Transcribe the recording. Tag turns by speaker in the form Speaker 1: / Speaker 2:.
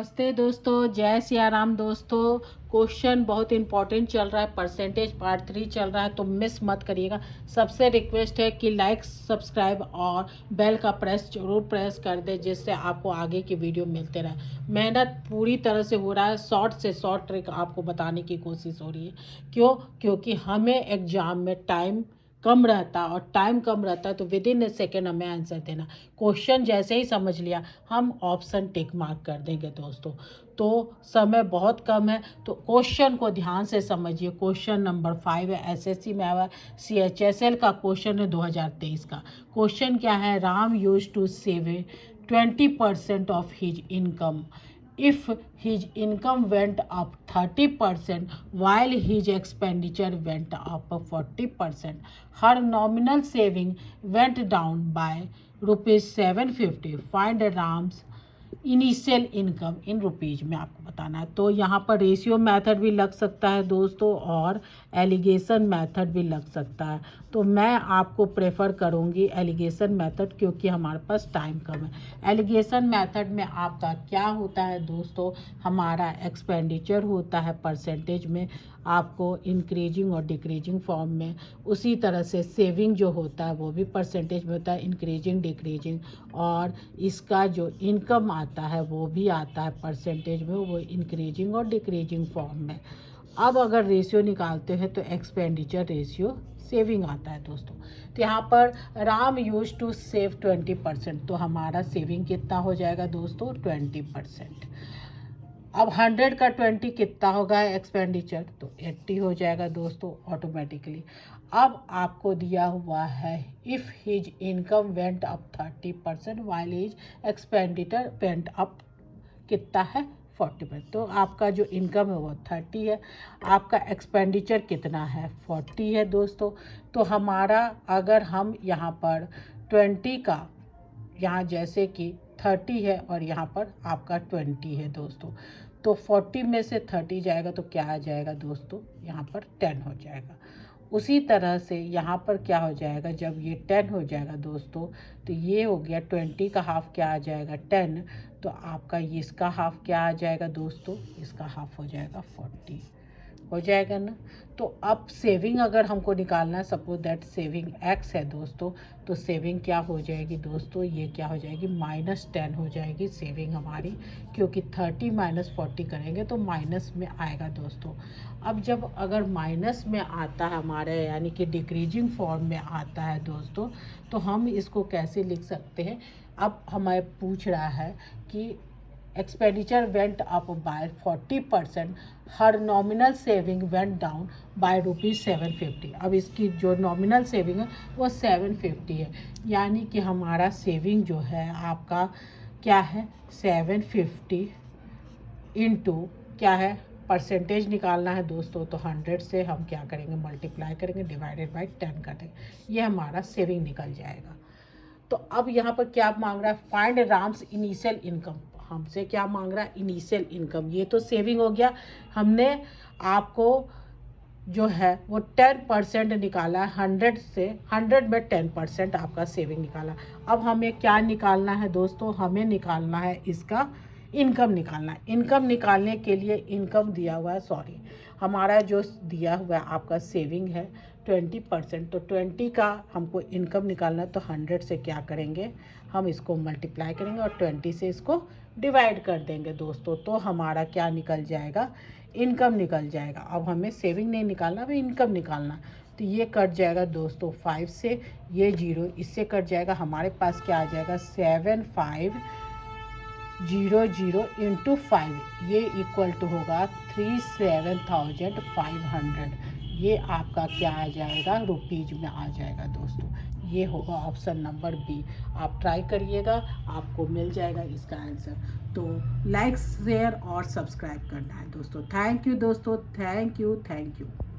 Speaker 1: नमस्ते दोस्तों, जय सिया राम दोस्तों। क्वेश्चन बहुत इंपॉर्टेंट चल रहा है, परसेंटेज पार्ट 3 चल रहा है, तो मिस मत करिएगा। सबसे रिक्वेस्ट है कि लाइक, सब्सक्राइब और बेल का प्रेस जरूर प्रेस कर दे, जिससे आपको आगे की वीडियो मिलते रहे। मेहनत पूरी तरह से हो रहा है, शॉर्ट से शॉर्ट ट्रिक आपको बताने की कोशिश हो रही है। क्योंकि हमें एग्जाम में टाइम कम रहता और टाइम कम रहता है, तो विद इन ए सेकेंड हमें आंसर देना। क्वेश्चन जैसे ही समझ लिया, हम ऑप्शन टिक मार्क कर देंगे दोस्तों। तो समय बहुत कम है, तो क्वेश्चन को ध्यान से समझिए। क्वेश्चन नंबर 5 है, एसएससी में आया, CHSL का क्वेश्चन है 2023 का। क्वेश्चन क्या है? Ram use to save 20% of his income if his income went up 30% while his expenditure went up 40%. Her nominal saving went down by rupees 750. Find Ram's initial income in rupees में आपको बताना है। तो यहाँ पर रेशियो मेथड भी लग सकता है दोस्तों, और एलिगेशन मेथड भी लग सकता है। तो मैं आपको प्रेफर करूँगी एलिगेशन मेथड, क्योंकि हमारे पास टाइम कम है। एलिगेशन मेथड में आपका क्या होता है दोस्तों? हमारा एक्सपेंडिचर होता है परसेंटेज में, आपको इंक्रीजिंग और डिक्रीजिंग फॉर्म में। उसी तरह से सेविंग जो होता है वो भी परसेंटेज में होता है, इंक्रीजिंग डिक्रीजिंग। और इसका जो इनकम आता है वो भी आता है परसेंटेज में, वो इंक्रीजिंग और डिक्रीजिंग फॉर्म में। अब अगर रेशियो निकालते हैं तो एक्सपेंडिचर रेशियो सेविंग आता है दोस्तों। तो यहाँ पर राम यूज टू सेव 20%, तो हमारा सेविंग कितना हो जाएगा दोस्तों? 20%। अब 100 का 20 कितना होगा एक्सपेंडिचर? तो 80 हो जाएगा दोस्तों ऑटोमेटिकली। अब आपको दिया हुआ है if his income went up 30% while his expenditure went up कितना है? 40%। तो आपका जो इनकम है वो 30 है, आपका एक्सपेंडिचर कितना है? 40 है दोस्तों। तो हमारा अगर हम यहाँ पर 20 का, यहाँ जैसे कि 30 है और यहाँ पर आपका 20 है दोस्तों, तो 40 में से 30 जाएगा तो क्या आ जाएगा दोस्तों? यहाँ पर 10 हो जाएगा। उसी तरह से यहाँ पर क्या हो जाएगा? जब ये 10 हो जाएगा दोस्तों, तो ये हो गया 20 का हाफ क्या आ जाएगा? 10। तो आपका इसका हाफ क्या आ जाएगा दोस्तों? इसका हाफ हो जाएगा 40। हो जाएगा ना? तो अब सेविंग अगर हमको निकालना है, सपोज दैट सेविंग x है दोस्तों, तो सेविंग क्या हो जाएगी दोस्तों? ये क्या हो जाएगी? -10 हो जाएगी सेविंग हमारी, क्योंकि 30 - 40 करेंगे तो माइनस में आएगा दोस्तों। अब जब अगर माइनस में आता है हमारे, यानी कि डिक्रीजिंग फॉर्म में आता है दोस्तों, तो हम इसको कैसे लिख सकते हैं? अब हमें पूछ रहा है कि expenditure went up by 40%, her nominal saving went down by rupees 750। अब इसकी जो नॉमिनल सेविंग है वो 750 है, यानी कि हमारा सेविंग जो है आपका क्या है? 750 इंटू क्या है? परसेंटेज निकालना है दोस्तों, तो 100 से हम क्या करेंगे? मल्टीप्लाई करेंगे, डिवाइडेड बाई 10 कर देंगे, ये हमारा सेविंग निकल जाएगा। तो अब यहाँ पर क्या मांग रहा है? Find Ram's initial income. हमसे क्या मांग रहा है? Initial income. ये तो सेविंग हो गया, हमने आपको जो है वो 10% निकाला है 100 से। 100 में 10% आपका सेविंग निकाला। अब हमें क्या निकालना है दोस्तों? हमें निकालना है इसका इनकम निकालना है। इनकम निकालने के लिए इनकम दिया हुआ है, सॉरी, हमारा जो दिया हुआ है आपका सेविंग है 20%, तो 20 का हमको इनकम निकालना है, तो 100 से क्या करेंगे? हम इसको मल्टीप्लाई करेंगे और 20 से इसको डिवाइड कर देंगे दोस्तों, तो हमारा क्या निकल जाएगा? इनकम निकल जाएगा। अब हमें सेविंग नहीं निकालना, हमें इनकम निकालना। तो ये कट जाएगा दोस्तों 5 से, ये 0 इससे कट जाएगा। हमारे पास क्या आ जाएगा? 7500 इंटू 5, ये इक्वल टू होगा 37,500। ये आपका क्या आ जाएगा? रुपीज़ में आ जाएगा दोस्तों। ये होगा ऑप्शन नंबर बी। आप ट्राई करिएगा, आपको मिल जाएगा इसका आंसर। तो लाइक, शेयर और सब्सक्राइब करना है दोस्तों। थैंक यू दोस्तों, थैंक यू।